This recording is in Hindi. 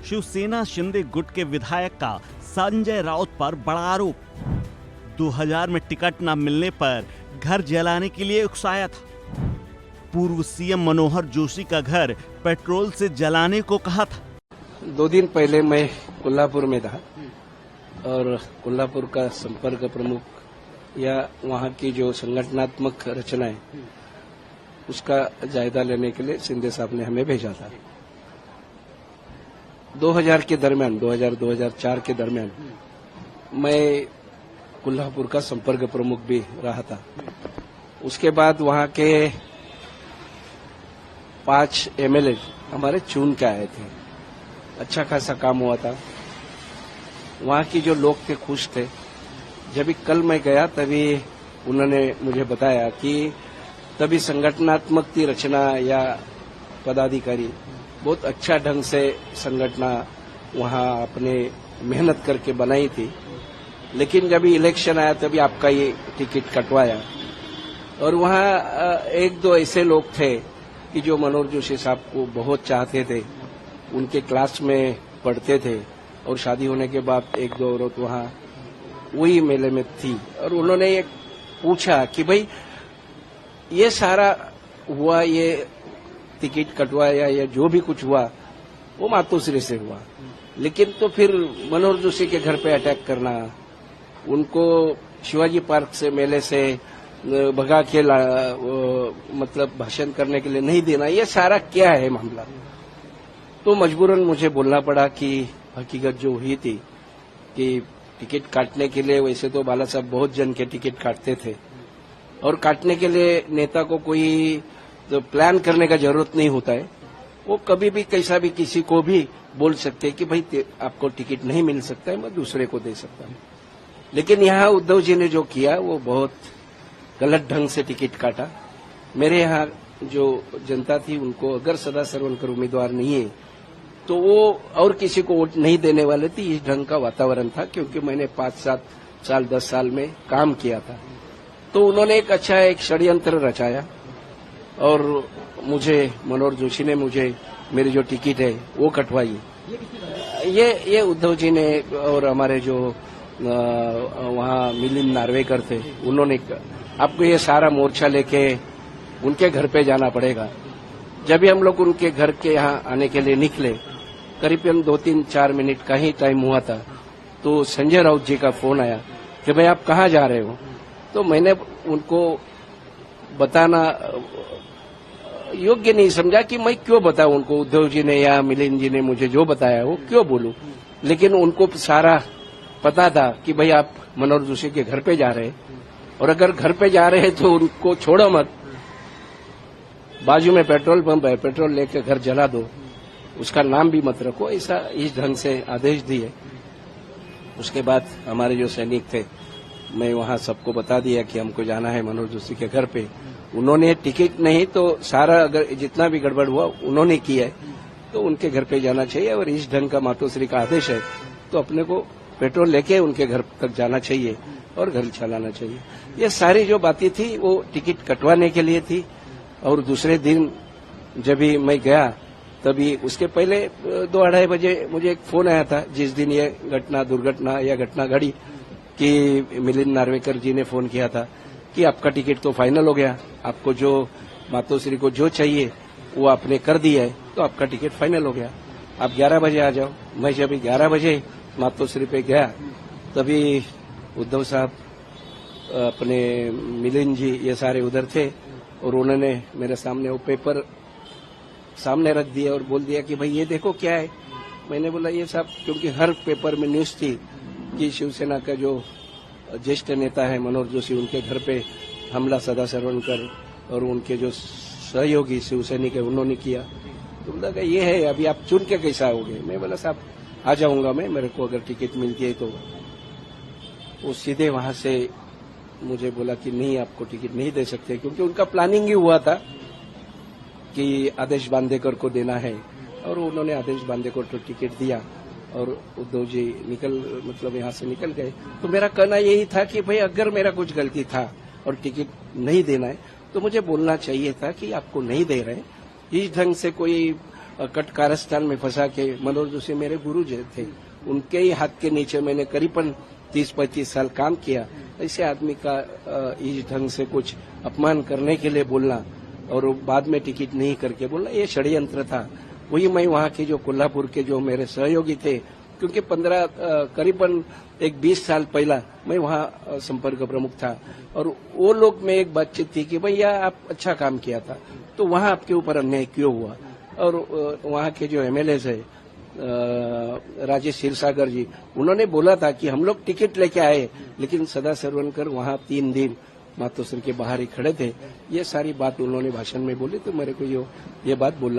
शिवसेना शिंदे गुट के विधायक का संजय राउत पर बड़ा आरोप। 2000 में टिकट न मिलने पर घर जलाने के लिए उकसाया था। पूर्व सीएम मनोहर जोशी का घर पेट्रोल से जलाने को कहा था। 2 दिन पहले मैं कोल्हापुर में था और कोल्हापुर का संपर्क प्रमुख या वहाँ की जो संगठनात्मक रचना है उसका जायजा लेने के लिए शिंदे साहब ने हमें भेजा था। 2000 के दरमियान 2000-2004 के दरमियान मैं कोल्हापुर का संपर्क प्रमुख भी रहा था। उसके बाद वहाँ के 5 एमएलए हमारे चुन के आए थे। अच्छा खासा काम हुआ था। वहाँ की जो लोग थे खुश थे। जब कल मैं गया तभी उन्होंने मुझे बताया कि तभी संगठनात्मक की रचना या पदाधिकारी बहुत अच्छा ढंग से संगठना वहाँ अपने मेहनत करके बनाई थी, लेकिन जब इलेक्शन आया तभी आपका ये टिकट कटवाया। और वहाँ 1-2 ऐसे लोग थे कि जो मनोहर जोशी साहब को बहुत चाहते थे, उनके क्लास में पढ़ते थे और शादी होने के बाद 1-2 औरत वहाँ वही मेले में थी। और उन्होंने ये पूछा कि भाई ये सारा हुआ, ये टिकट कटवाया या जो भी कुछ हुआ वो मातोश्री से हुआ, लेकिन तो फिर मनोहर जोशी के घर पे अटैक करना, उनको शिवाजी पार्क से मेले से भगा के मतलब भाषण करने के लिए नहीं देना, ये सारा क्या है मामला। तो मजबूरन मुझे बोलना पड़ा कि हकीकत जो हुई थी कि टिकट काटने के लिए वैसे तो बाला साहब बहुत जन के टिकट काटते थे और काटने के लिए नेता को कोई तो प्लान करने का जरूरत नहीं होता है। वो कभी भी कैसा भी किसी को भी बोल सकते हैं कि भाई आपको टिकट नहीं मिल सकता है, मैं दूसरे को दे सकता हूँ। लेकिन यहाँ उद्धव जी ने जो किया वो बहुत गलत ढंग से टिकट काटा। मेरे यहाँ जो जनता थी उनको अगर सदा सरवनकर उम्मीदवार नहीं है तो वो और किसी को वोट नहीं देने वाले थे। इस ढंग का वातावरण था, क्योंकि मैंने 5-7 साल 10 साल में काम किया था। तो उन्होंने एक षड्यंत्र रचाया और मुझे मनोहर जोशी ने मुझे मेरी जो टिकट है वो कटवाई। ये उद्धव जी ने और हमारे जो वहाँ मिलिंद नार्वेकर थे उन्होंने, आपको ये सारा मोर्चा लेके उनके घर पे जाना पड़ेगा। जब भी हम लोग उनके घर के यहाँ आने के लिए निकले, करीबन 2-3-4 मिनट का ही टाइम हुआ था, तो संजय राउत जी का फोन आया कि भाई आप कहाँ जा रहे हो। तो मैंने उनको बताना योग्य नहीं समझा कि मैं क्यों बताऊं उनको। उद्धव जी ने या मिलिंद जी ने मुझे जो बताया वो क्यों बोलूं, लेकिन उनको सारा पता था कि भाई आप मनोहर जोशी के घर पे जा रहे हैं, और अगर घर पे जा रहे हैं तो उनको छोड़ो मत, बाजू में पेट्रोल पंप है, पेट्रोल लेकर घर जला दो, उसका नाम भी मत रखो। ऐसा इस ढंग से आदेश दिए। उसके बाद हमारे जो सैनिक थे, मैं वहां सबको बता दिया कि हमको जाना है मनोहर जोशी के घर पे। उन्होंने टिकट नहीं तो सारा अगर जितना भी गड़बड़ हुआ उन्होंने किया है, तो उनके घर पे जाना चाहिए। और इस ढंग का मातोश्री का आदेश है तो अपने को पेट्रोल लेके उनके घर तक जाना चाहिए और घर चलाना चाहिए। ये सारी जो बातें थी वो टिकट कटवाने के लिए थी। और दूसरे दिन जब भी मैं गया तभी उसके पहले 2-2:30 बजे मुझे एक फोन आया था, जिस दिन ये दुर्घटना या घटना घड़ी, कि मिलिंद नार्वेकर जी ने फोन किया था कि आपका टिकट तो फाइनल हो गया, आपको जो मातोश्री को जो चाहिए वो आपने कर दिया है, तो आपका टिकट फाइनल हो गया, आप 11 बजे आ जाओ। मैं जब 11 बजे मातोश्री पे गया तभी उद्धव साहब, अपने मिलिंद जी, ये सारे उधर थे और उन्होंने मेरे सामने वो पेपर सामने रख दिया और बोल दिया कि भाई ये देखो क्या है। मैंने बोला ये साहब, क्योंकि हर पेपर में न्यूज थी कि शिवसेना का जो ज्येष्ठ नेता है मनोहर जोशी, उनके घर पे हमला सदा सरवनकर और उनके जो सहयोगी शिवसैनिक है उन्होंने किया। तो बोला ये है, अभी आप चुन के कैसा आओगे। मैं बोला साहब आ जाऊंगा मैं, मेरे को अगर टिकट मिलती है तो। वो सीधे वहां से मुझे बोला कि नहीं, आपको टिकट नहीं दे सकते, क्योंकि उनका प्लानिंग ही हुआ था कि आदेश बांदेकर को देना है। और उन्होंने आदेश बांदेकर को टिकट दिया और उद्धव जी मतलब यहाँ से निकल गए। तो मेरा कहना यही था कि भाई अगर मेरा कुछ गलती था और टिकट नहीं देना है तो मुझे बोलना चाहिए था कि आपको नहीं दे रहे। इस ढंग से कोई कट कारस्थान में फंसा के, मनोज जोशी मेरे गुरु जी थे, उनके ही हाथ के नीचे मैंने करीबन 30-35 साल काम किया। ऐसे आदमी का इस ढंग से कुछ अपमान करने के लिए बोलना और बाद में टिकट नहीं करके बोलना, ये षड्यंत्र था। वही मैं वहाँ के जो कोल्हापुर के जो मेरे सहयोगी थे, क्योंकि करीबन 20 साल पहला मैं वहाँ संपर्क प्रमुख था, और वो लोग में एक बातचीत थी कि भैया आप अच्छा काम किया था, तो वहाँ आपके ऊपर अन्याय क्यों हुआ। और वहाँ के जो एमएलए है राजेश क्षीरसागर जी, उन्होंने बोला था कि हम लोग टिकट लेके आए, लेकिन सदा सरवनकर वहाँ 3 दिन मातोश्री के बाहर ही खड़े थे। ये सारी बात उन्होंने भाषण में बोली, तो मेरे को ये बात बोलना